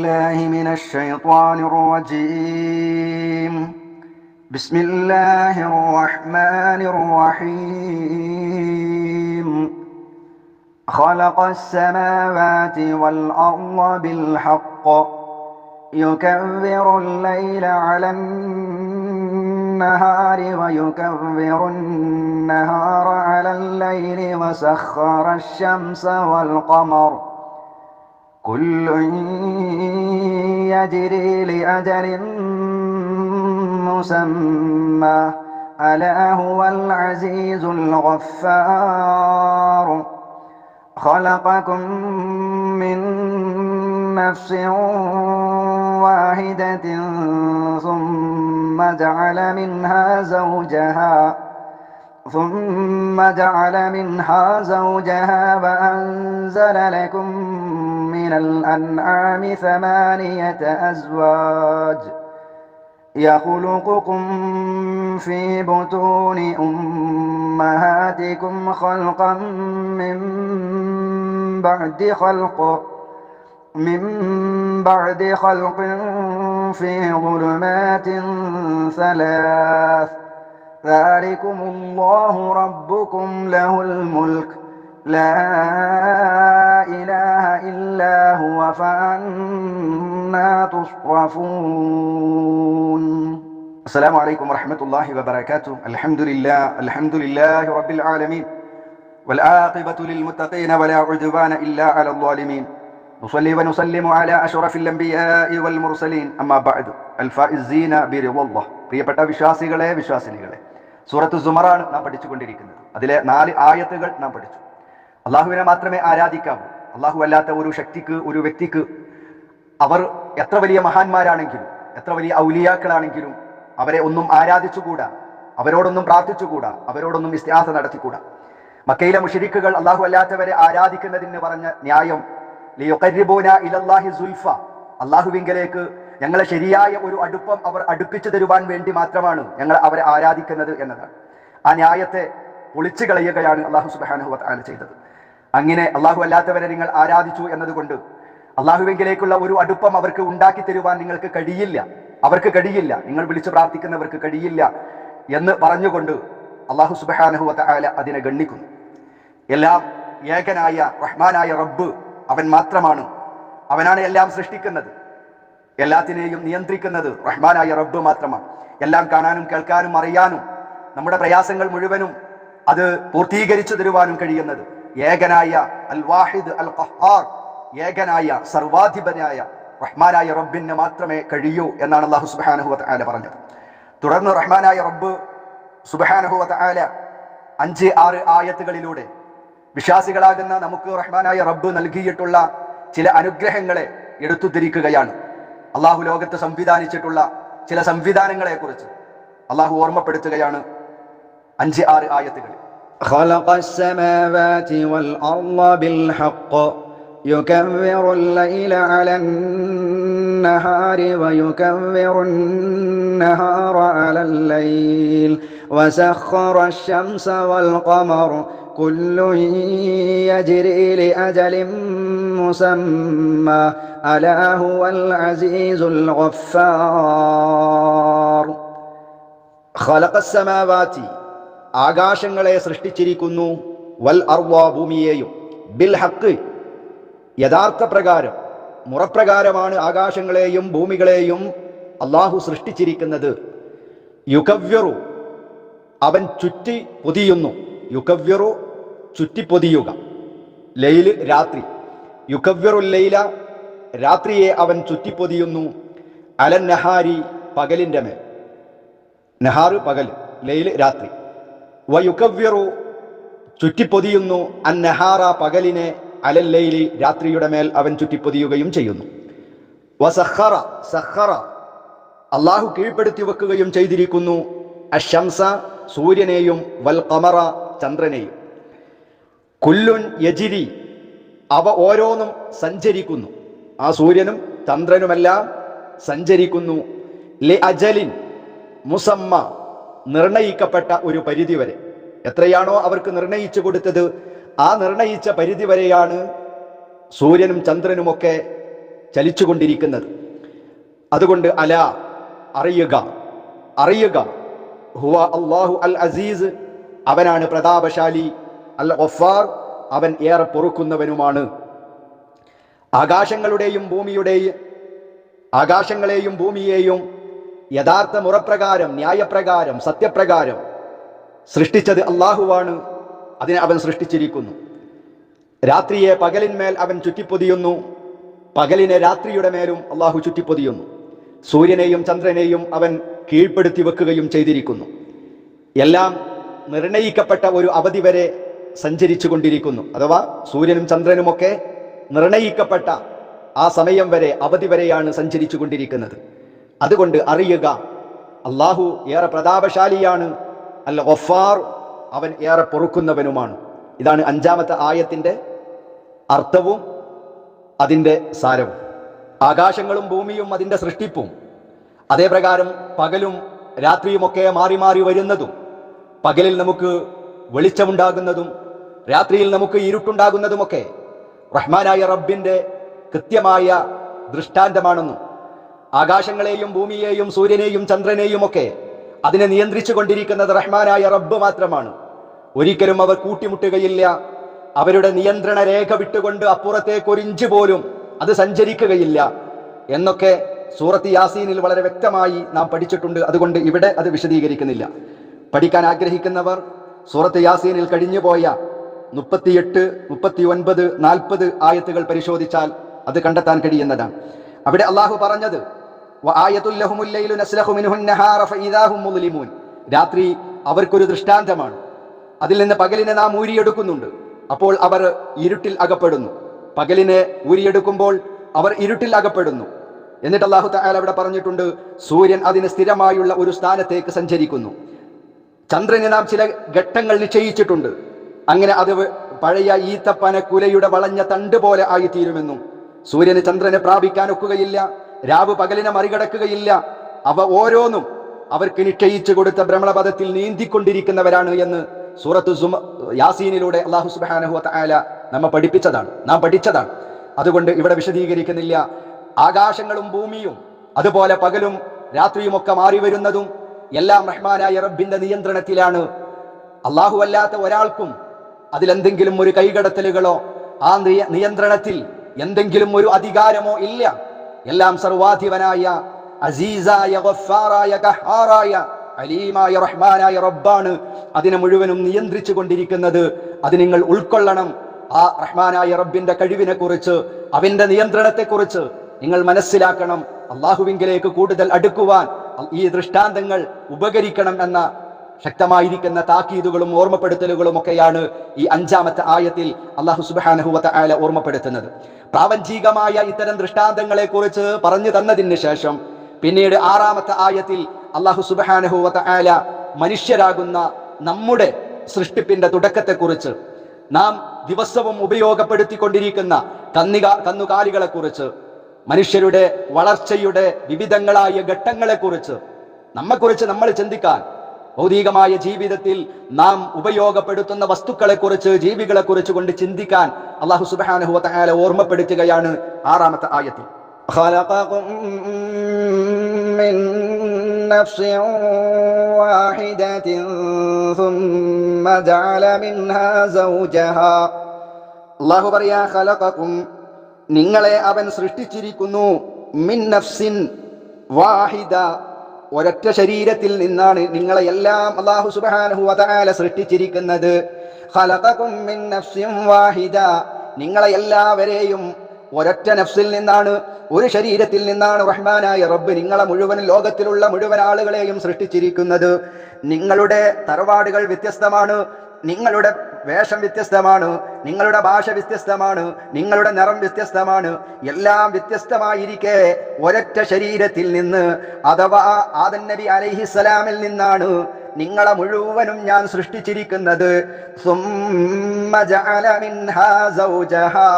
بالله من الشيطان الرجيم. بسم الله الرحمن الرحيم. خلق السماوات والأرض بالحق يكبر الليل على النهار ويكبر النهار على الليل وسخر الشمس والقمر كل يجري لأجل مسمى ألا هو العزيز الغفار. خلقكم من نفس واحدة ثم جعل منها زوجها وأنزل لكم من الأنعام 8 أزواج يخلقكم في بطون أمهاتكم خلقا من بعد خلق في ظلمات 3 ذلكم الله ربكم له الملك لا إله إلا هو فأنا تصرفون. السلام عليكم ورحمة الله وبركاته. الحمد لله رب العالمين والعاقبة للمتقين ولا عدوان إلا على الظالمين. نصلي ونسلم على أشرف الأنبياء والمرسلين أما بعد الفائزين برضا الله. പ്രിയപ്പെട്ട വിശ്വാസിനികളെ സൂറത്ത് സുമറാണ് നാം പഠിച്ചുകൊണ്ടിരിക്കുന്നത്. അതിലെ 4 ആയത്തുകൾ നാം പഠിച്ചു. അള്ളാഹുവിനെ മാത്രമേ ആരാധിക്കാവൂ. അള്ളാഹു അല്ലാത്ത ഒരു ശക്തിക്ക്, ഒരു വ്യക്തിക്ക്, അവർ എത്ര വലിയ മഹാന്മാരാണെങ്കിലും എത്ര വലിയ ഔലിയാക്കളാണെങ്കിലും അവരെ ഒന്നും ആരാധിച്ചുകൂടാ, അവരോടൊന്നും പ്രാർത്ഥിച്ചുകൂടാ, അവരോടൊന്നും ഇസ്തിആസ നടത്തിക്കൂടാ. മക്കയിലെ മുശ്രിക്കുകൾ അള്ളാഹു അല്ലാത്തവരെ ആരാധിക്കുന്നതിന് പറഞ്ഞ ന്യായം ലിയുഖർരിബൂന ഇലല്ലാഹി സുൽഫ, അള്ളാഹുവിങ്കലേക്ക് ഞങ്ങളെ ശരിയായ ഒരു അടുപ്പം അവർ അടുപ്പിച്ചു തരുവാൻ വേണ്ടി മാത്രമാണ് ഞങ്ങൾ അവരെ ആരാധിക്കുന്നത് എന്നതാണ്. ആ ന്യായത്തെ പൊളിച്ചു കളയുകയാണ് അള്ളാഹു സുബ്ഹാനഹു വ തആല ചെയ്തത്. അങ്ങനെ അള്ളാഹു അല്ലാത്തവരെ നിങ്ങൾ ആരാധിച്ചു എന്നതുകൊണ്ട് അള്ളാഹുവിങ്കിലേക്കുള്ള ഒരു അടുപ്പം അവർക്ക് ഉണ്ടാക്കി തരുവാൻ നിങ്ങൾക്ക് കഴിയില്ല, അവർക്ക് കഴിയില്ല, നിങ്ങൾ വിളിച്ചു പ്രാർത്ഥിക്കുന്നവർക്ക് കഴിയില്ല എന്ന് പറഞ്ഞുകൊണ്ട് അള്ളാഹു സുബ്ഹാനഹു വ തആല അതിനെ ഗണ്ണിക്കുന്നു. എല്ലാം ഏകനായ റഹ്മാനായ റബ്ബ് അവൻ മാത്രമാണ്. അവനാണ് എല്ലാം സൃഷ്ടിക്കുന്നത്, എല്ലാത്തിനെയും നിയന്ത്രിക്കുന്നത് റഹ്മാനായ റബ്ബ് മാത്രമാണ്. എല്ലാം കാണാനും കേൾക്കാനും അറിയാനും നമ്മുടെ പ്രയാസങ്ങൾ മുഴുവനും അത് പൂർത്തീകരിച്ചു തരുവാനും കഴിയുന്നത് ഏകനായ അൽ വാഹിദ് അൽ ഖഹാർ, ഏകനായ സർവാധിപനായ റഹ്മാനായ റബ്ബിന് മാത്രമേ കഴിയൂ എന്നാണ് അല്ലാഹു സുബ്ഹാനഹു വ തആല പറഞ്ഞത്. തുടർന്ന് റഹ്മാനായ റബ്ബ് സുബ്ഹാനഹു വ തആല 5-6 ആയത്തുകളിലൂടെ വിശ്വാസികളാകുന്ന നമുക്ക് റഹ്മാനായ റബ്ബ് നൽകിയിട്ടുള്ള ചില അനുഗ്രഹങ്ങളെ എടുത്തുദ്ധരിക്കുകയാണ്. അള്ളാഹു ലോകത്ത് സംവിധാനിച്ചിട്ടുള്ള ചില സംവിധാനങ്ങളെ കുറിച്ച് അള്ളാഹു ഓർമ്മപ്പെടുത്തുകയാണ് 5-6 ആയത്തുകളിൽ. خلق السماوات والأرض بالحق يكبر الليل على النهار ويكبر النهار على الليل وسخر الشمس والقمر كل يجري لأجل مسمى ألا هو العزيز الغفار. خلق السماوات, ആകാശങ്ങളെ സൃഷ്ടിച്ചിരിക്കുന്നു, വൽ അർള, ഭൂമിയെയും, ബിൽ ഹഖ്, യഥാർത്ഥ പ്രകാരം, മുറപ്രകാരമാണ് ആകാശങ്ങളെയും ഭൂമികളെയും അള്ളാഹു സൃഷ്ടിച്ചിരിക്കുന്നത്. യുകവ്വിറു, അവൻ ചുറ്റി പൊതിയുന്നു, യുകവ്വിറു ചുറ്റിപ്പൊതിയുക, ലൈല് രാത്രി, യുകവ്വിറു ലൈല രാത്രിയെ അവൻ ചുറ്റിപ്പൊതിയുന്നു, അലൻ നഹാരി പകലിൻ്റെ മേൽ, നഹാർ പകൽ, ലൈല് രാത്രി, വയുകവ്വിറു ചുറ്റിപ്പൊതിയുന്നു അൻ നഹാറ പകലിനെ, അലൽ ലൈലി രാത്രിയുടെ മേൽ അവൻ ചുറ്റിപ്പൊതിയുകയും ചെയ്യുന്നു. വസഖറ, സഖറ അള്ളാഹു കീഴ്പ്പെടുത്തി വെക്കുകയും ചെയ്തിരിക്കുന്നു, അശംസ സൂര്യനെയും, വൽ ഖമറ ചന്ദ്രനെയും, കുല്ലുൻ യജിരി അവ ഓരോന്നും സഞ്ചരിക്കുന്നു, ആ സൂര്യനും ചന്ദ്രനുമെല്ലാം സഞ്ചരിക്കുന്നു, ലി അജലിൻ മുസമ്മ നിർണയിക്കപ്പെട്ട ഒരു പരിധി വരെ, എത്രയാണോ അവർക്ക് നിർണയിച്ചു കൊടുത്തത് ആ നിർണയിച്ച പരിധി വരെയാണ് സൂര്യനും ചന്ദ്രനുമൊക്കെ ചലിച്ചുകൊണ്ടിരിക്കുന്നത്. അതുകൊണ്ട് അല, അറിയുക, അറിയുക, ഹുവ അല്ലാഹു അൽ അസീസ്, അവനാണ് പ്രതാപശാലി, അൽ ഗഫാർ, അവൻ ഏറെ പൊറുക്കുന്നവനുമാണ്. ആകാശങ്ങളെയും ഭൂമിയെയും യഥാർത്ഥ മുറപ്രകാരം, ന്യായപ്രകാരം, സത്യപ്രകാരം സൃഷ്ടിച്ചത് അള്ളാഹുവാണ്. അതിനെ അവൻ സൃഷ്ടിച്ചിരിക്കുന്നു. രാത്രിയെ പകലിന്മേൽ അവൻ ചുറ്റിപ്പൊതിയുന്നു, പകലിനെ രാത്രിയുടെ മേലും അള്ളാഹു ചുറ്റിപ്പൊതിയുന്നു. സൂര്യനെയും ചന്ദ്രനെയും അവൻ കീഴ്പ്പെടുത്തി വെക്കുകയും ചെയ്തിരിക്കുന്നു. എല്ലാം നിർണയിക്കപ്പെട്ട ഒരു അവധി വരെ സഞ്ചരിച്ചു കൊണ്ടിരിക്കുന്നു. അഥവാ സൂര്യനും ചന്ദ്രനുമൊക്കെ നിർണയിക്കപ്പെട്ട ആ സമയം വരെ, അവധി വരെയാണ് സഞ്ചരിച്ചു കൊണ്ടിരിക്കുന്നത്. അതുകൊണ്ട് അറിയുക, അള്ളാഹു ഏറെ പ്രതാപശാലിയാണ്, അൽ ഗഫാർ, അവൻ ഏറെ പൊറുക്കുന്നവനുമാണ്. ഇതാണ് 5-ാമത്തെ ആയത്തിന്റെ അർത്ഥവും അതിൻ്റെ സാരവും. ആകാശങ്ങളും ഭൂമിയും അതിൻ്റെ സൃഷ്ടിപ്പും, അതേപ്രകാരം പകലും രാത്രിയുമൊക്കെ മാറി മാറി വരുന്നതും, പകലിൽ നമുക്ക് വെളിച്ചമുണ്ടാകുന്നതും രാത്രിയിൽ നമുക്ക് ഇരുട്ടുണ്ടാകുന്നതുമൊക്കെ റഹ്മാനായ റബ്ബിന്റെ കൃത്യമായ ദൃഷ്ടാന്തമാണെന്നും, ആകാശങ്ങളെയും ഭൂമിയെയും സൂര്യനെയും ചന്ദ്രനെയും ഒക്കെ അതിനെ നിയന്ത്രിച്ചു കൊണ്ടിരിക്കുന്നത് റഹ്മാനായ റബ്ബ് മാത്രമാണ്. ഒരിക്കലും അവർ കൂട്ടിമുട്ടുകയില്ല. അവരുടെ നിയന്ത്രണ രേഖ വിട്ടുകൊണ്ട് അപ്പുറത്തേക്ക് ഒരു ഇഞ്ച് പോലും അത് സഞ്ചരിക്കുകയില്ല എന്നൊക്കെ സൂറത്ത് യാസീനിൽ വളരെ വ്യക്തമായി നാം പഠിച്ചിട്ടുണ്ട്. അതുകൊണ്ട് ഇവിടെ അത് വിശദീകരിക്കുന്നില്ല. പഠിക്കാൻ ആഗ്രഹിക്കുന്നവർ സൂറത്ത് യാസീനിൽ കഴിഞ്ഞുപോയ 38, 39, 40 ആയത്തുകൾ പരിശോധിച്ചാൽ അത് കണ്ടെത്താൻ കഴിയുന്നതാണ്. അവിടെ അള്ളാഹു പറഞ്ഞത് രാത്രി അവർക്കൊരു ദൃഷ്ടാന്തമാണ്, അതിൽ നിന്ന് പകലിനെ നാം ഊരിയെടുക്കുന്നുണ്ട്, അപ്പോൾ അവർ ഇരുട്ടിൽ അകപ്പെടുന്നു. പകലിനെ ഊരിയെടുക്കുമ്പോൾ അവർ ഇരുട്ടിൽ അകപ്പെടുന്നു. എന്നിട്ട് അല്ലാഹു തആല അവിടെ പറഞ്ഞിട്ടുണ്ട്, സൂര്യൻ അതിന് സ്ഥിരമായുള്ള ഒരു സ്ഥാനത്തേക്ക് സഞ്ചരിക്കുന്നു. ചന്ദ്രന് നാം ചില ഘട്ടങ്ങൾ നിശ്ചയിച്ചിട്ടുണ്ട്, അങ്ങനെ അത് പഴയ ഈത്തപ്പന കുലയുടെ വളഞ്ഞ തണ്ട് പോലെ ആയിത്തീരുമെന്നും, സൂര്യന് ചന്ദ്രനെ പ്രാപിക്കാൻ ഒക്കുകയില്ല, രാവ് പകലിനെ മറികടക്കുകയില്ല, അവ ഓരോന്നും അവർക്ക് നിശ്ചയിച്ചു കൊടുത്ത ഭ്രമണപഥത്തിൽ നീന്തിക്കൊണ്ടിരിക്കുന്നവരാണ് എന്ന് സൂറത്ത് യാസീനിലൂടെ അല്ലാഹു സുബ്ഹാനഹു വ തആല നമ്മെ പഠിപ്പിച്ചതാണ്, നാം പഠിച്ചതാണ്. അതുകൊണ്ട് ഇവിടെ വിശദീകരിക്കുന്നില്ല. ആകാശങ്ങളും ഭൂമിയും അതുപോലെ പകലും രാത്രിയുമൊക്കെ മാറി വരുന്നതും എല്ലാം റഹ്മാനായ റബ്ബിന്റെ നിയന്ത്രണത്തിലാണ്. അല്ലാഹു അല്ലാത്ത ഒരാൾക്കും അതിലെന്തെങ്കിലും ഒരു കൈകടത്തലുകളോ ആ നിയന്ത്രണത്തിൽ എന്തെങ്കിലും ഒരു അധികാരമോ ഇല്ല. എല്ലാം സർവാധിപനായ അസീസായ ഗഫാറായ ഖഹാറായ അലീമായ റഹ്മാനായ റബ്ബാണ് അതിനെ മുഴുവനും നിയന്ത്രിച്ചു കൊണ്ടിരിക്കുന്നത്. അത് നിങ്ങൾ ഉൾക്കൊള്ളണം. ആ റഹ്മാനായ റബ്ബിന്റെ കഴിവിനെ കുറിച്ച്, അവന്റെ നിയന്ത്രണത്തെക്കുറിച്ച് നിങ്ങൾ മനസ്സിലാക്കണം. അള്ളാഹുവിങ്കിലേക്ക് കൂടുതൽ അടുക്കുവാൻ ഈ ദൃഷ്ടാന്തങ്ങൾ ഉപകരിക്കണം എന്ന ശക്തമായിരിക്കുന്ന താക്കീതുകളും ഓർമ്മപ്പെടുത്തലുകളും ഒക്കെയാണ് ഈ 5-ാമത്തെ ആയത്തിൽ അല്ലാഹു സുബ്ഹാനഹു വ തആല ഓർമ്മപ്പെടുത്തുന്നത്. പ്രാപഞ്ചികമായ ഇത്തരം ദൃഷ്ടാന്തങ്ങളെ കുറിച്ച് പറഞ്ഞു തന്നതിന് ശേഷം പിന്നീട് 6-ാമത്തെ ആയത്തിൽ അല്ലാഹു സുബ്ഹാനഹു വ തആല മനുഷ്യരാകുന്ന നമ്മുടെ സൃഷ്ടിപ്പിന്റെ തുടക്കത്തെക്കുറിച്ച്, നാം ദിവസവും ഉപയോഗപ്പെടുത്തിക്കൊണ്ടിരിക്കുന്ന കന്നുകാലികളെ കുറിച്ച്, മനുഷ്യരുടെ വളർച്ചയുടെ വിവിധങ്ങളായ ഘട്ടങ്ങളെക്കുറിച്ച്, നമ്മെക്കുറിച്ച് നമ്മൾ ചിന്തിക്കാൻ, ഭൗതികമായ ജീവിതത്തിൽ നാം ഉപയോഗപ്പെടുത്തുന്ന വസ്തുക്കളെക്കുറിച്ച്, ജീവികളെക്കുറിച്ച് കൊണ്ട് ചിന്തിക്കാൻ അല്ലാഹു സുബ്ഹാനഹു വ തആല ഓർമ്മപ്പെടുത്തുകയാണ് 6-ാമത്തെ ആയത്തിൽ. ഖലഖകും മിൻ നഫ്സിൻ വാഹിദത്തിൻ സുമ്മ ജഅല മിൻഹാ സൗജഹാ. അല്ലാഹു പറയാ, ഖലഖകും, നിങ്ങളെ അവൻ സൃഷ്ടിച്ചിരിക്കുന്നു, മിൻ നഫ്സിൻ വാഹിദ, ഒരൊറ്റ ശരീരത്തിൽ നിന്നാണ് നിങ്ങളെ എല്ലാം അല്ലാഹു സുബ്ഹാനഹു വ തആല സൃഷ്ടിച്ചിരിക്കുന്നത്. ഖലഖകും മിൻ നഫ്സിൻ വാഹിദ, നിങ്ങളെ എല്ലാവരെയും ഒരൊറ്റ നഫ്സിൽ നിന്നാണ്, ഒരു ശരീരത്തിൽ നിന്നാണ് റഹ്മാനായ റബ്ബ് നിങ്ങളെ മുഴുവൻ, ലോകത്തിലുള്ള മുഴുവൻ ആളുകളെയും സൃഷ്ടിച്ചിരിക്കുന്നത്. നിങ്ങളുടെ തറവാടുകൾ വ്യത്യസ്തമാണ്, നിങ്ങളുടെ വേഷം വ്യത്യസ്തമാണ്, നിങ്ങളുടെ ഭാഷ വ്യത്യസ്തമാണ്, നിങ്ങളുടെ നിറം വ്യത്യസ്തമാണ്, എല്ലാം വ്യത്യസ്തമായിരിക്കെ ഒരൊറ്റ ശരീരത്തിൽ നിന്ന്, അഥവാ ആദം നബി അലൈഹിസ്സലാമിൽ നിന്നാണ് നിങ്ങളെ മുഴുവനും ഞാൻ സൃഷ്ടിച്ചിരിക്കുന്നത്. സുമ്മ ജഅല മിൻഹാ സൗജഹാ,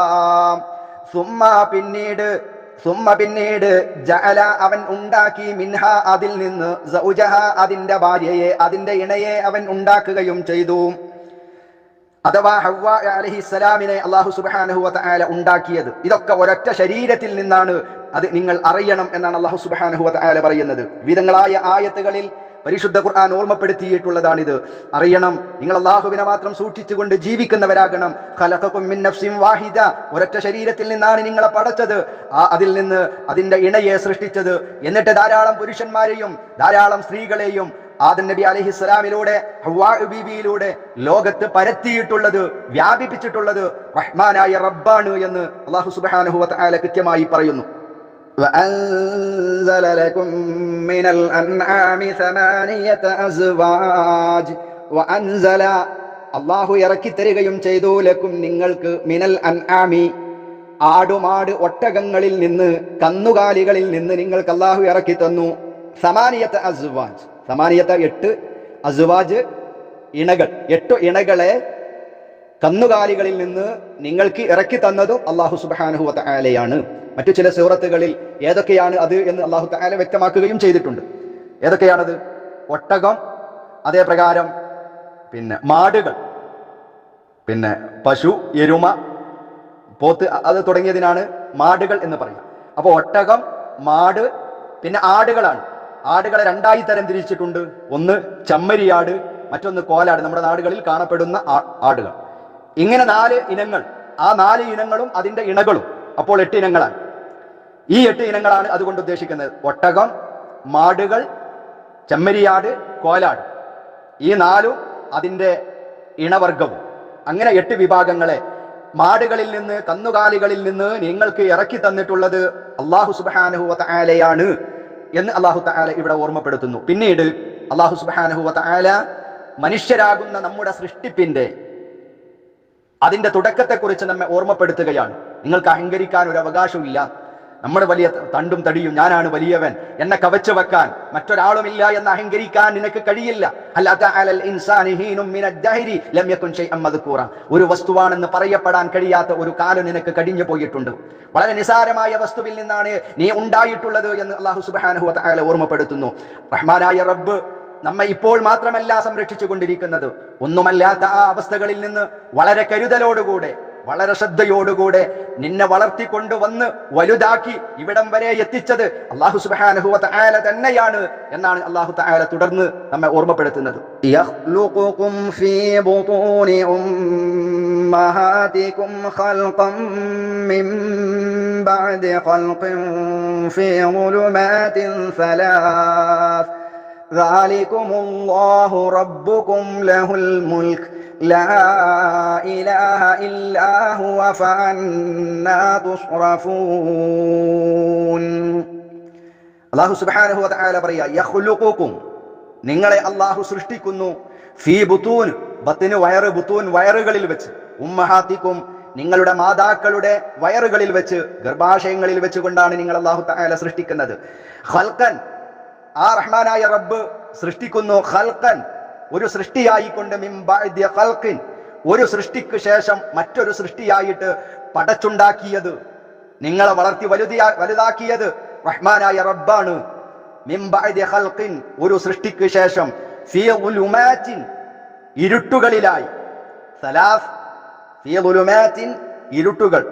പിന്നീട് ജഅല അവൻ ഉണ്ടാക്കി, മിൻഹ അതിൽ നിന്ന്, സൗജഹ അതിന്റെ ഭാര്യയെ, അതിന്റെ ഇണയെ അവൻ ഉണ്ടാക്കുകയും ചെയ്തു. അഥവാ ഹവ്വ അലൈഹിസ്സലാമിനെ അല്ലാഹു സുബ്ഹാനഹു വ തആല ഉണ്ടാക്കിയത്. ഇതൊക്കെ ഒരൊറ്റ ശരീരത്തിൽ നിന്നാണ്. അത് നിങ്ങൾ അറിയണം എന്നാണ് അല്ലാഹു സുബ്ഹാനഹു വ തആല പറയുന്നത്. വിവിധങ്ങളായ ആയത്തുകളിൽ പരിശുദ്ധ ഖുർആൻ ഓർമ്മപ്പെടുത്തിയിട്ടുള്ളതാണിത്. അറിയണം, നിങ്ങൾ അല്ലാഹുവിനെ മാത്രം സൂക്ഷിച്ചുകൊണ്ട് ജീവിക്കുന്നവരാകണം. ഖലഖകും മിൻ നഫ്സിൻ വാഹിദ, ഒരൊറ്റ ശരീരത്തിൽ നിന്നാണ് നിങ്ങളെ പടച്ചത്. അതിൽ നിന്ന് അതിന്റെ ഇണയെ സൃഷ്ടിച്ചത്. എന്നിട്ട് ധാരാളം പുരുഷന്മാരെയും ധാരാളം സ്ത്രീകളെയും ആദം നബി അലൈഹിസ്സലാമിലൂടെ ഹവ്വാ ബീവിയിലൂടെ ലോകത്ത് പരത്തിയിട്ടുള്ളത്, വ്യാപിപ്പിച്ചിട്ടുള്ളത് റഹ്മാനായ റബ്ബാണ് എന്ന് അല്ലാഹു സുബ്ഹാനഹു വ തആല കൃത്യമായി പറയുന്നു. وأنزل لكم من الأنعام ثمانية أزواج وأنزل അല്ലാഹു ഇറക്കി തരികയും ചെയ്തു ലക്കും നിങ്ങൾക്ക് മിനൽ അൻആമി ആടുമാട് ഒട്ടകങ്ങളിൽ നിന്ന് കന്നുകാലികളിൽ നിന്ന് നിങ്ങൾക്ക് അല്ലാഹു ഇറക്കി തന്നു. സമാനിയത്ത് അസ്വാജ്, സമാനിയത്ത് 8 അസ്വാജ് ഇണകൾ, 8 ഇണകളെ കന്നുകാലികളിൽ നിന്ന് നിങ്ങൾക്ക് ഇറക്കി തന്നതും അല്ലാഹു സുബ്ഹാനഹു വ തആലയാണ്. മറ്റു ചില സൂറത്തുകളിൽ ഏതൊക്കെയാണ് അത് എന്ന് അല്ലാഹു തആല വ്യക്തമാക്കുകയും ചെയ്തിട്ടുണ്ട്. ഏതൊക്കെയാണത്? ഒട്ടകം, അതേ പ്രകാരം പിന്നെ മാടുകൾ, പിന്നെ പശു, എരുമ, പോത്ത്, അത് തുടങ്ങിയതിനാണ് മാടുകൾ എന്ന് പറയുക. അപ്പോൾ ഒട്ടകം, മാട്, പിന്നെ ആടുകളാണ്. ആടുകളെ 2ആയി തരം തിരിച്ചിട്ടുണ്ട്. ഒന്ന് ചെമ്മരിയാട്, മറ്റൊന്ന് കോലാട്, നമ്മുടെ നാടുകളിൽ കാണപ്പെടുന്ന ആടുകൾ. ഇങ്ങനെ 4 ഇനങ്ങൾ. ആ 4 ഇനങ്ങളും അതിന്റെ ഇണകളും, അപ്പോൾ 8 ഇനങ്ങളാണ്. ഈ 8 ഇനങ്ങളാണ് അതുകൊണ്ട് ഉദ്ദേശിക്കുന്നത്. ഒട്ടകം, മാടുകൾ, ചെമ്മരിയാട്, കോലാട്, ഈ 4ഉം അതിന്റെ ഇണവർഗവും. അങ്ങനെ 8 വിഭാഗങ്ങളെ മാടുകളിൽ നിന്ന്, കന്നുകാലികളിൽ നിന്ന് നിങ്ങൾക്ക് ഇറക്കി തന്നിട്ടുള്ളത് അല്ലാഹു സുബ്ഹാനഹു വ തആലയാണ് എന്ന് അല്ലാഹു തആല ഇവിടെ ഓർമ്മപ്പെടുത്തുന്നു. പിന്നീട് അല്ലാഹു സുബ്ഹാനഹു വ തആല മനുഷ്യരാകുന്ന നമ്മുടെ സൃഷ്ടിപ്പിന്റെ അതിന്റെ തുടക്കത്തെക്കുറിച്ച് നമ്മെ ഓർമ്മപ്പെടുത്തുകയാണ്. നിങ്ങൾക്ക് അഹങ്കരിക്കാൻ ഒരു അവകാശമില്ല. നമ്മുടെ വലിയ തണ്ടും തടിയും, ഞാനാണ് വലിയവൻ, എന്നെ കവച്ചു വെക്കാൻ മറ്റൊരാളുമില്ല എന്ന് അഹങ്കരിക്കാൻ നിനക്ക് കഴിയില്ല. ഒരു വസ്തുവാണെന്ന് പറയപ്പെടാൻ കഴിയാത്ത ഒരു കാലം നിനക്ക് കഴിഞ്ഞു പോയിട്ടുണ്ട്. വളരെ നിസാരമായ വസ്തുവിൽ നിന്നാണ് നീ ഉണ്ടായിട്ടുള്ളത് എന്ന് അല്ലാഹു സുബ്ഹാനഹു വ തആല ഓർമ്മപ്പെടുത്തുന്നു. റഹ്മാനായ റബ്ബ് നമ്മെ ഇപ്പോൾ മാത്രമല്ല സംരക്ഷിച്ചു കൊണ്ടിരിക്കുന്നത്, ഒന്നുമല്ലാത്ത ആ അവസ്ഥകളിൽ നിന്ന് വളരെ കരുതലോടുകൂടെ, വളരെ ശ്രദ്ധയോടുകൂടെ നിന്നെ വളർത്തിക്കൊണ്ടുവന്ന് വലുതാക്കി ഇവിടം വരെ എത്തിച്ചത് അല്ലാഹു സുബ്ഹാനഹു വ തആല തന്നെയാണ് എന്നാണ് അല്ലാഹു തആല തുടർന്ന് നമ്മെ ഓർമ്മപ്പെടുത്തുന്നത്. യഖ്ലുഖുകും ഫീ ബുതൂനി ഉമ്മഹാതികും ഖൽഖൻ മിൻ ബഅദി ഖൽഖിൻ ഫീ ളുലുമാതിൻ സലാസ് ذلكم الله ربكم له الملك لا إله إلا هو فأنا تصرفون. അല്ലാഹു സുബ്ഹാനഹു വ തആല പറയാ, യഖ്ലുഖുകും, നിങ്ങളെ അല്ലാഹു സൃഷ്ടിക്കുന്നു, ഫീ ബുതൂൻ, ബത്ന് വയറ്, ബുതൂൻ വയറുകളിൽ വെച്ച്, ഉമ്മഹാതികും നിങ്ങളുടെ മാതാക്കളുടെ വയറുകളിൽ വെച്ച്, ഗർഭാശയങ്ങളിൽ വെച്ചുകൊണ്ടാണ് നിങ്ങൾ അല്ലാഹു തആല സൃഷ്ടിക്കുന്നത്. ഖൽഖൻ, ആ റഹ്മാനായ റബ്ബ് സൃഷ്ടിക്കുന്നു, ഖൽഖൻ ഒരു സൃഷ്ടിയായിക്കൊണ്ട്, മിൻ ബഅദി ഖൽഖിൻ ഒരു സൃഷ്ടിക്ക് ശേഷം മറ്റൊരു സൃഷ്ടിയായിട്ട് പടച്ചുണ്ടാക്കിയത്, നിങ്ങളെ വളർത്തി വലുതാക്കിയത് റഹ്മാനായ റബ്ബാണ്. മിൻ ബഅദി ഖൽഖിൻ ഒരു സൃഷ്ടിക്ക് ശേഷം, ഫീ ളുലുമാതിൻ ഇരുട്ടുകളിലായി, സലാസ് ഫീ ളുലുമാതിൻ ഇരുട്ടുകൾ,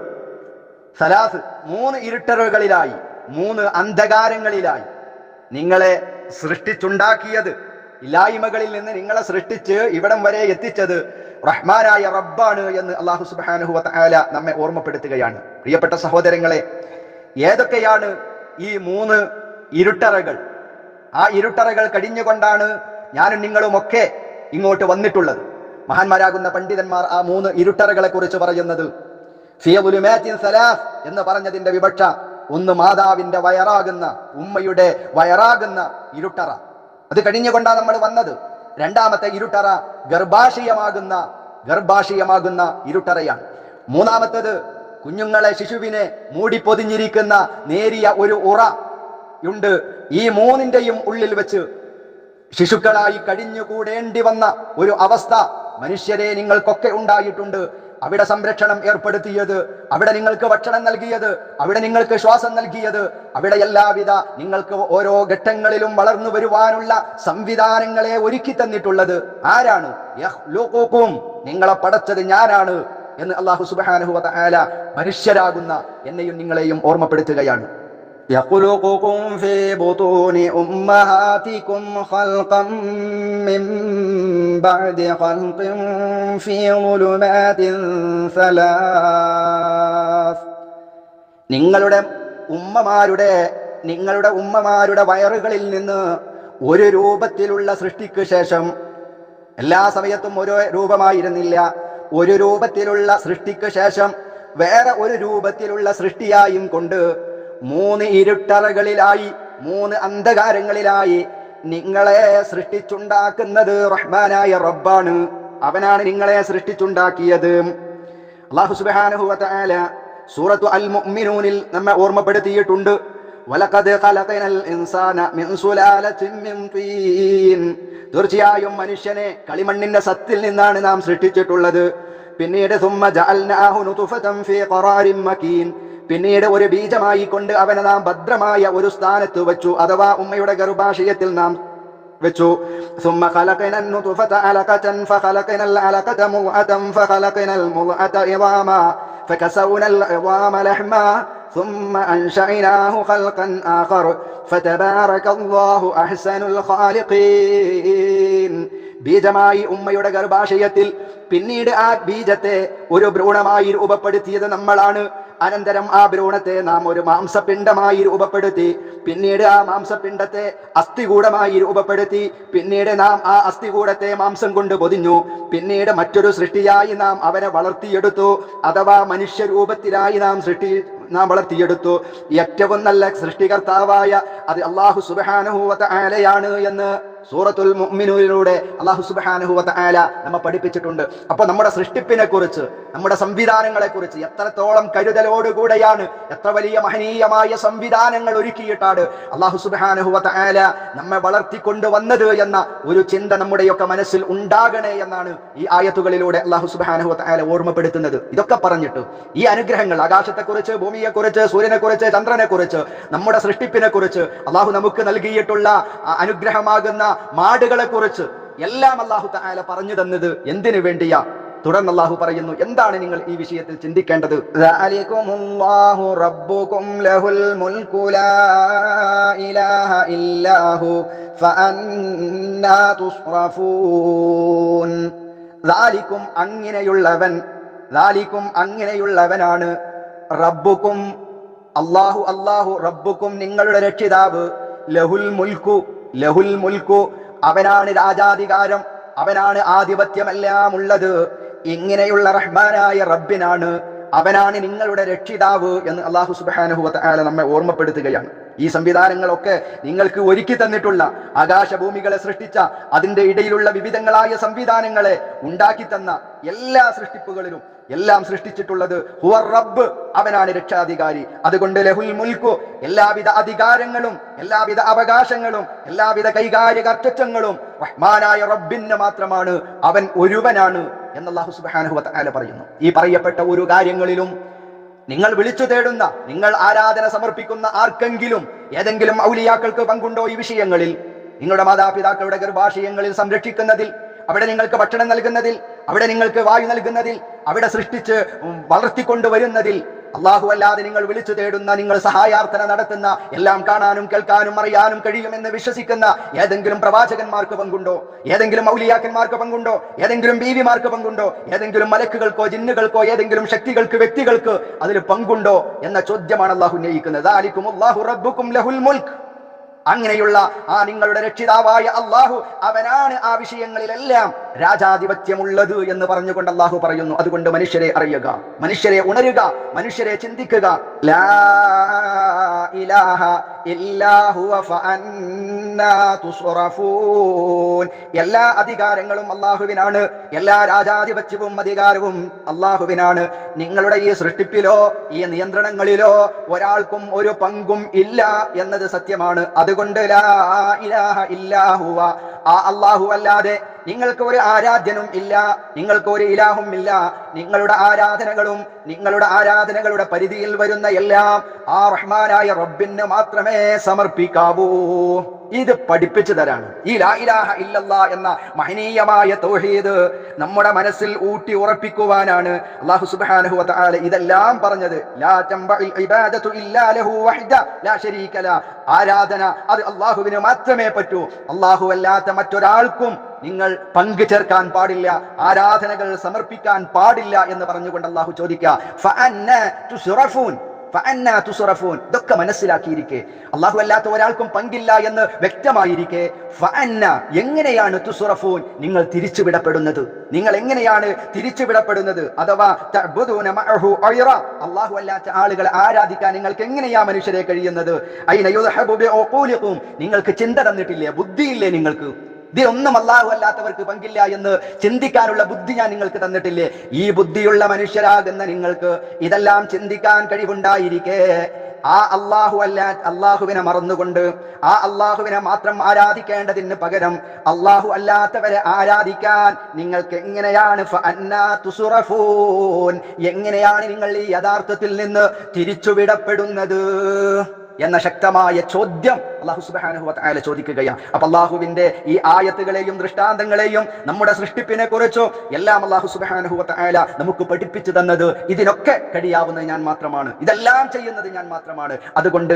സലാസ് 3 ഇരുട്ടറുകളിലായി, 3 അന്ധകാരങ്ങളിലായി നിങ്ങളെ സൃഷ്ടിച്ചുണ്ടാക്കിയത്, ഇല്ലായ്മകളിൽ നിന്ന് നിങ്ങളെ സൃഷ്ടിച്ച് ഇവിടം വരെ എത്തിച്ചത് റഹ്മാനായ റബ്ബാണ് എന്ന് അല്ലാഹു സുബ്ഹാനഹു വ തആല നമ്മെ ഓർമ്മപ്പെടുത്തുകയാണ്. പ്രിയപ്പെട്ട സഹോദരങ്ങളെ, ഏതൊക്കെയാണ് ഈ 3 ഇരുട്ടറകൾ? ആ ഇരുട്ടറകൾ കടിഞ്ഞുകൊണ്ടാണ് ഞാനും നിങ്ങളുമൊക്കെ ഇങ്ങോട്ട് വന്നിട്ടുള്ളത്. മഹാന്മാരാകുന്ന പണ്ഡിതന്മാർ ആ 3 ഇരുട്ടറകളെ കുറിച്ച് പറയുന്നത്, ഫീ ളുലുമാതിൻ സലാസ് എന്ന് പറഞ്ഞതിന്റെ വിവക്ഷ, ഒന്ന് മാതാവിന്റെ വയറാകുന്ന, ഉമ്മയുടെ വയറാകുന്ന ഇരുട്ടറ, അത് കഴിഞ്ഞുകൊണ്ടാണ് നമ്മൾ വന്നത്. 2ാമത്തെ ഇരുട്ടറ ഗർഭാശയമാകുന്ന ഇരുട്ടറയാണ്. 3ാമത്തേത് കുഞ്ഞുങ്ങളെ, ശിശുവിനെ മൂടിപ്പൊതിഞ്ഞിരിക്കുന്ന നേരിയ ഒരു ഉറ ഉണ്ട്. ഈ 3ന്റെയും ഉള്ളിൽ വെച്ച് ശിശുക്കളായി കഴിഞ്ഞുകൂടേണ്ടി വന്ന ഒരു അവസ്ഥ മനുഷ്യരെ നിങ്ങൾക്കൊക്കെ ഉണ്ടായിട്ടുണ്ട്. അവിടെ സംരക്ഷണം ഏർപ്പെടുത്തിയത്, അവിടെ നിങ്ങൾക്ക് ഭക്ഷണം നൽകിയത്, അവിടെ നിങ്ങൾക്ക് ശ്വാസം നൽകിയത്, അവിടെ എല്ലാവിധ നിങ്ങൾക്ക് ഓരോ ഘട്ടങ്ങളിലും വളർന്നു വരുവാനുള്ള സംവിധാനങ്ങളെ ഒരുക്കി തന്നിട്ടുള്ളത് ആരാണ്? യഖ്ലുഖുകും, നിങ്ങളെ പടച്ചത് ഞാനാണ് എന്ന് അല്ലാഹു സുബ്ഹാനഹു വ തആല മനുഷ്യരാകുന്ന എന്നെയും നിങ്ങളെയും ഓർമ്മപ്പെടുത്തുകയാണ്. يخلقكم في بطون أمهاتكم خلقا من بعد خلق في ظلمات ثلاث. നിങ്ങളുടെ ഉമ്മമാരുടെ വയറുകളിൽ നിന്ന് ഒരു രൂപത്തിലുള്ള സൃഷ്ടിക്ക് ശേഷം, എല്ലാ സമയത്തും ഒരു രൂപമായിരുന്നില്ല, ഒരു രൂപത്തിലുള്ള സൃഷ്ടിക്ക് ശേഷം വേറെ ഒരു രൂപത്തിലുള്ള സൃഷ്ടിയായും കൊണ്ട് 3 ഇരുട്ടറകളിലായി, 3 അന്ധകാരങ്ങളിലായി നിങ്ങളെ സൃഷ്ടിച്ചുണ്ടാക്കുന്നത് റഹ്മാനായ റബ്ബാണ്. അവനാണ് നിങ്ങളെ സൃഷ്ടിച്ചുണ്ടാക്കിയത്. അല്ലാഹു സുബ്ഹാനഹു വ തആല സൂറത്തു അൽ മുഅ്മിനൂനിൽ നമ്മെ ഓർമ്മപ്പെടുത്തിയിട്ടുണ്ട്. വലഖദ് ഖലഖനൽ ഇൻസാന മിൻ സുലാലത്തിൻ മിൻ തീൻ. തീർച്ചയായും മനുഷ്യനെ കളിമണ്ണിന്റെ സത്തിൽ നിന്നാണ് നാം സൃഷ്ടിച്ചിട്ടുള്ളത്. പിന്നീട് സുമ്മ ജഅൽനാഹു നുത്ഫതൻ ഫീ ഖറാരിൻ മകീൻ. പിന്നീട് ഒരു ബീജമായി കൊണ്ട് അവനെ നാം ഭദ്രമായ ഒരു സ്ഥാനത്ത് വെച്ചു, അഥവാ ഉമ്മയുടെ ഗർഭാശയത്തിൽ നാം വെച്ചു. ثم خلقنا النطفة علقة فخلقنا العلقة مضغة فخلقنا المضغة عظاما فكسونا العظام لحما ثم أنشأناه خلقا آخر فتبارك الله أحسن الخالقين. ബീജമായി ഉമ്മയുടെ ഗർഭാശയത്തിൽ, പിന്നീട് ആ ബീജത്തെ ഒരു ഭ്രൂണമായി രൂപപ്പെടുത്തിയത് നമ്മളാണ്. അനന്തരം ആ ഭ്രൂണത്തെ നാം ഒരു മാംസപിണ്ഡമായി രൂപപ്പെടുത്തി. പിന്നീട് ആ മാംസപിണ്ഡത്തെ അസ്ഥികൂടമായി രൂപപ്പെടുത്തി. പിന്നീട് നാം ആ അസ്ഥികൂടത്തെ മാംസം കൊണ്ട് പൊതിഞ്ഞു. പിന്നീട് മറ്റൊരു സൃഷ്ടിയായി നാം അവനെ വളർത്തിയെടുത്തു, അഥവാ മനുഷ്യരൂപത്തിലായി നാം വളർത്തിയെടുത്തു. ഏറ്റവും നല്ല സൃഷ്ടികർത്താവായ അത് അല്ലാഹു സുബ്ഹാനഹു വ തആലയാണ് എന്ന് സൂറത്തുൽ മുഅ്മിനൂനിലൂടെ അല്ലാഹു സുബ്ഹാനഹു വ തആല നമ്മെ പഠിപ്പിച്ചിട്ടുണ്ട്. അപ്പോൾ നമ്മുടെ സൃഷ്ടിപ്പിനെ കുറിച്ച്, നമ്മുടെ സംവിധാനങ്ങളെ കുറിച്ച് എത്രത്തോളം കരുതലോടുകൂടെയാണ്, എത്ര വലിയ മഹനീയമായ സംവിധാനങ്ങൾ ഒരുക്കിയിട്ടാണ് അല്ലാഹു സുബ്ഹാനഹു വ തആല നമ്മെ വളർത്തിക്കൊണ്ടുവന്നത് എന്ന ഒരു ചിന്ത നമ്മുടെയൊക്കെ മനസ്സിൽ ഉണ്ടാകണേ എന്നാണ് ഈ ആയത്തുകളിലൂടെ അല്ലാഹു സുബ്ഹാനഹു വ തആല ഓർമ്മപ്പെടുത്തുന്നത്. ഇതൊക്കെ പറഞ്ഞിട്ട് ഈ അനുഗ്രഹങ്ങൾ, ആകാശത്തെക്കുറിച്ച്, ഭൂമിയെക്കുറിച്ച്, സൂര്യനെക്കുറിച്ച്, ചന്ദ്രനെക്കുറിച്ച്, നമ്മുടെ സൃഷ്ടിപ്പിനെ കുറിച്ച്, അല്ലാഹു നമുക്ക് നൽകിയിട്ടുള്ള അനുഗ്രഹമാകുന്ന മാടുകളെ കുറിച്ച് എല്ലാം അല്ലാഹു തആല പറഞ്ഞു തന്നത് എന്തിനു വേണ്ടിയാ? തുടർന്ന് അല്ലാഹു പറയുന്നു, എന്താണ് നിങ്ങൾ ഈ വിഷയത്തിൽ ചിന്തിക്കേണ്ടത്? ദാലികുമുല്ലാഹു റബ്ബുകും ലഹുൽ മുൽക്കു ലാ ഇലാഹ ഇല്ലാഹു ഫഅന്നാ തുസ്റഫൂൻ. ദാലികും അങ്ങനെയുള്ളവനാണ്, റബ്ബുകും അല്ലാഹു റബ്ബുകും നിങ്ങളുടെ രക്ഷിതാവ്, ലഹുൽ മുൽക്കു അവനാണ് രാജാധികാരം, അവനാണ് ആധിപത്യമെല്ലാം ഉള്ളത്. ഇങ്ങനെയുള്ള റഹ്മാനായ റബ്ബിനാണ്, അവനാണ് നിങ്ങളുടെ രക്ഷിതാവ് എന്ന് അല്ലാഹു സുബ്ഹാനഹു വ തആല നമ്മെ ഓർമ്മപ്പെടുത്തുകയാണ്. ഈ സംവിധാനങ്ങളൊക്കെ നിങ്ങൾക്ക് ഒരുക്കി തന്നിട്ടുള്ള, ആകാശഭൂമികളെ സൃഷ്ടിച്ച, അതിന്റെ ഇടയിലുള്ള വിവിധങ്ങളായ സംവിധാനങ്ങളെ ഉണ്ടാക്കി തന്ന എല്ലാ സൃഷ്ടിപ്പുകളിലും എല്ലാം സൃഷ്ടിച്ചിട്ടുള്ളത് ഹുവ റബ്ബ്, അവനാണ് രക്ഷാധികാരി. അതുകൊണ്ട് ലഹുൽ മുൽക്കു, എല്ലാവിധ അധികാരങ്ങളും എല്ലാവിധ അവകാശങ്ങളും എല്ലാവിധ കൈകാര്യകർത്തൃത്വങ്ങളും റഹ്മാനായ റബ്ബിന് മാത്രമാണ്, അവൻ ഒരുവനാണ് എന്ന് അല്ലാഹു സുബ്ഹാനഹു വ തആല പറയുന്നു. ഈ പറയപ്പെട്ട ഒരു കാര്യങ്ങളിലും നിങ്ങൾ വിളിച്ചു തേടുന്ന, നിങ്ങൾ ആരാധന സമർപ്പിക്കുന്ന ആർക്കെങ്കിലും ഏതെങ്കിലും ഔലിയാക്കൾക്ക് പങ്കുണ്ടോ ഈ വിഷയങ്ങളിൽ? നിങ്ങളുടെ മാതാപിതാക്കളുടെ ഗർഭാശയങ്ങളിൽ സംരക്ഷിക്കുന്നതിൽ, അവിടെ നിങ്ങൾക്ക് ഭക്ഷണം നൽകുന്നതിൽ, അവിടെ നിങ്ങൾക്ക് വായു നൽകുന്നതിൽ, അവിടെ സൃഷ്ടിച്ച് വളർത്തിക്കൊണ്ടുവരുന്നതിൽ അല്ലാഹു അല്ലാതെ നിങ്ങൾ വിളിച്ചു തേടുന്ന, നിങ്ങൾ സഹായാർത്ഥന നടത്തുന്ന, എല്ലാം കാണാനും കേൾക്കാനും അറിയാനും കഴിയുമെന്ന് വിശ്വസിക്കുന്ന ഏതെങ്കിലും പ്രവാചകന്മാർക്ക് പങ്കുണ്ടോ? ഏതെങ്കിലും ഔലിയാക്കന്മാർക്ക് പങ്കുണ്ടോ? ഏതെങ്കിലും ബീവിമാർക്ക് പങ്കുണ്ടോ? ഏതെങ്കിലും മലക്കുകൾക്കോ ജിന്നുകൾക്കോ ഏതെങ്കിലും ശക്തികൾക്ക്, വ്യക്തികൾക്ക് അതിൽ പങ്കുണ്ടോ എന്ന ചോദ്യമാണ് അല്ലാഹു ഉന്നയിക്കുന്നത്. ദാലികുമുല്ലാഹു റബ്ബുകും ലഹുൽ മുൽക്ക്. അങ്ങനെയുള്ള ആ നിങ്ങളുടെ രക്ഷിതാവായ അല്ലാഹു, അവനാണ് ആ വിഷയങ്ങളിലെല്ലാം രാജാധിപത്യമുള്ളത് എന്ന് പറഞ്ഞുകൊണ്ട് അല്ലാഹു പറയുന്നു. അതുകൊണ്ട് മനുഷ്യരെ അറിയുക, മനുഷ്യരെ ഉണരുക, മനുഷ്യരെ ചിന്തിക്കുക. ലാ ഇലാഹ ഇല്ലാ ഹുവ ഫഅന്നാ തുസ്റഫൂൻ. എല്ലാ അധികാരങ്ങളും അല്ലാഹുവിനാണ്, എല്ലാ രാജാധിപത്യവും അധികാരവും അല്ലാഹുവിനാണ്. നിങ്ങളുടെ ഈ സൃഷ്ടിപ്പിലോ ഈ നിയന്ത്രണങ്ങളിലോ ഒരാൾക്കും ഒരു പങ്കും ഇല്ല എന്നത് സത്യമാണ്. അതുകൊണ്ട് ലാ ഇലാഹ ഇല്ലാ ഹുവ, ആ അല്ലാഹു അല്ലാതെ നിങ്ങൾക്ക് ഒരു ആരാധ്യനും ഇല്ല, നിങ്ങൾക്ക് ഒരു ഇലാഹും ഇല്ല. നിങ്ങളുടെ ആരാധനകളുടെ പരിധിയിൽ വരുന്ന എല്ലാം ആ റഹ്മാനായ റബ്ബിന് മാത്രമേ സമർപ്പിക്കാവൂ. ഇത് പഠിപ്പിച്ചു തരാണ് ഈ ലാ ഇലാഹ ഇല്ലല്ലാഹ് എന്ന മഹനീയമായ തൗഹീദ് നമ്മുടെ മനസ്സിൽ ഊട്ടി ഉറപ്പിക്കുവാനാണ് അല്ലാഹു സുബ്ഹാനഹു വ തആല ഇതെല്ലാം പറഞ്ഞത്. ലാ തംബഇൽ ഇബാദതു ഇല്ലാ ലഹു വഹ്ദ ലാ ശരീക ല. ആരാധന അത് അല്ലാഹുവിന് മാത്രമേ പറ്റൂ. അല്ലാഹു അല്ലാത്ത മറ്റൊരാൾക്കും നിങ്ങൾ പങ്കു ചേർക്കാൻ പാടില്ല, ആരാധനകൾ സമർപ്പിക്കാൻ പാടില്ല എന്ന് പറഞ്ഞുകൊണ്ട് അല്ലാഹു ചോദിക്കുക, ഫഅന്ന തുസ്റഫൂൻ ഫഅന്ന തുസ്റഫൂൻ. ഇതൊക്കെ മനസ്സിലാക്കിയിരിക്കെ, അല്ലാഹു അല്ലാത്ത ഒരാൾക്കും പങ്കില്ല എന്ന് വ്യക്തമായിരിക്കെ, ഫഅന്ന എങ്ങനെയാണ് തുസ്റഫൂൻ, നിങ്ങൾ തിരിച്ചുവിടപ്പെടുന്നത്? നിങ്ങൾ എങ്ങനെയാണ് തിരിച്ചുവിടപ്പെടുന്നത്? അഥവാ തഅബുദൂന മഅഹു ഗൈറ, അല്ലാഹു അല്ലാത്ത ആളുകളെ ആരാധിക്കാൻ നിങ്ങൾക്ക് എങ്ങനെയാ മനുഷ്യരെ കഴിയുന്നത്? ഐന യുദ്ഹബു ബിഉഖൂലികും, നിങ്ങൾക്ക് ചിന്ത തന്നിട്ടില്ലേ, ബുദ്ധിയില്ലേ നിങ്ങൾക്ക്? ഇതിലൊന്നും അല്ലാഹു അല്ലാത്തവർക്ക് പങ്കില്ല എന്ന് ചിന്തിക്കാനുള്ള ബുദ്ധി ഞാൻ നിങ്ങൾക്ക് തന്നിട്ടില്ലേ? ഈ ബുദ്ധിയുള്ള മനുഷ്യരാകുന്ന നിങ്ങൾക്ക് ഇതെല്ലാം ചിന്തിക്കാൻ കഴിവുണ്ടായിരിക്കെ, ആ അല്ലാഹുവിനെ മറന്നുകൊണ്ട് ആ അല്ലാഹുവിനെ മാത്രം ആരാധിക്കേണ്ടതിന് പകരം അല്ലാഹു അല്ലാത്തവരെ ആരാധിക്കാൻ നിങ്ങൾക്ക് എങ്ങനെയാണ് ഫഅന്നാ തുസ്റഫൂൻ, എങ്ങനെയാണ് നിങ്ങൾ ഈ യഥാർത്ഥത്തിൽ നിന്ന് തിരിച്ചുവിടപ്പെടുന്നത് എന്ന ശക്തമായ ചോദ്യം അല്ലാഹു സുബ്ഹാനഹു വ തആല ചോദിക്കുകയാണ്. അപ്പൊ അല്ലാഹുവിന്റെ ഈ ആയത്തുകളെയും ദൃഷ്ടാന്തങ്ങളെയും നമ്മുടെ സൃഷ്ടിപ്പിനെ കുറിച്ചും എല്ലാം അല്ലാഹു സുബ്ഹാനഹു വ തആല നമുക്ക് പഠിപ്പിച്ചു തന്നത് ഇതിനൊക്കെ കഴിയാവുന്നത് ഞാൻ മാത്രമാണ്, ഇതെല്ലാം ചെയ്യുന്നത് ഞാൻ മാത്രമാണ്. അതുകൊണ്ട്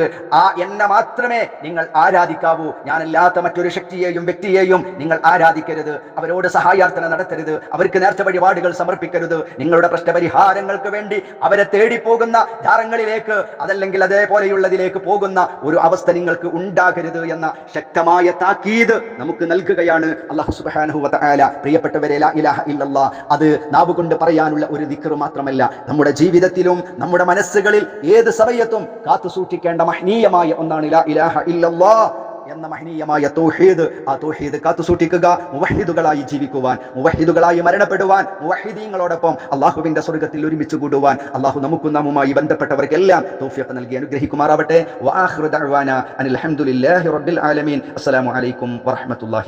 എന്നെ മാത്രമേ നിങ്ങൾ ആരാധിക്കാവൂ. ഞാനല്ലാത്ത മറ്റൊരു ശക്തിയെയും വ്യക്തിയെയും നിങ്ങൾ ആരാധിക്കരുത്, അവരോട് സഹായാർത്ഥന നടത്തരുത്, അവർക്ക് നേർച്ച വഴിപാടുകൾ സമർപ്പിക്കരുത്. നിങ്ങളുടെ പ്രശ്നപരിഹാരങ്ങൾക്ക് വേണ്ടി അവരെ തേടിപ്പോകുന്ന ജാറങ്ങളിലേക്ക് അതല്ലെങ്കിൽ അതേപോലെയുള്ളതിലേക്ക് പോകുന്ന ഒരു അവസ്ഥ നിങ്ങൾക്ക് ഉണ്ടാകരുത് എന്ന ശക്തമായ താക്കീത് നമുക്ക് നൽകുകയാണ് അല്ലാഹു സുബ്ഹാനഹു വ തആല. പ്രിയപ്പെട്ടവരെ, ലാ ഇലാഹ ഇല്ലല്ലാഹ് അത് നാവുകൊണ്ട് പറയാനുള്ള ഒരു ദിക്ർ മാത്രമല്ല, നമ്മുടെ ജീവിതത്തിലും നമ്മുടെ മനസ്സുകളിൽ ഏത് സമയത്തും കാത്തു സൂക്ഷിക്കേണ്ട മഹനീയമായ ഒന്നാണ് ലാ ഇലാഹ ഇല്ലല്ലാഹ് എന്ന മഹനീയമായ തൗഹീദ്. ആ തൗഹീദ് കാത്തു സൂക്ഷിക്കുക, മുവഹിദുകളായി ജീവിക്കുവാൻ, മുവഹിദുകളായി മരണപ്പെടുവാൻ, മുവഹിദീങ്ങളോടൊപ്പം അല്ലാഹുവിന്റെ സ്വർഗ്ഗത്തിൽ ഒരുമിച്ച് കൂടുവാൻ അല്ലാഹു നമുക്കും നാമുമായി ബന്ധപ്പെട്ടവർക്കെല്ലാം തൗഫീഖ് നൽകി അനുഗ്രഹിക്കുമാറാവട്ടെ. വആഖിറു ദഅ്വാനാ അനിൽ ഹംദുലില്ലാഹി റബ്ബിൽ ആലമീൻ. അസ്സലാമു അലൈക്കും വറഹ്മത്തുള്ളാഹി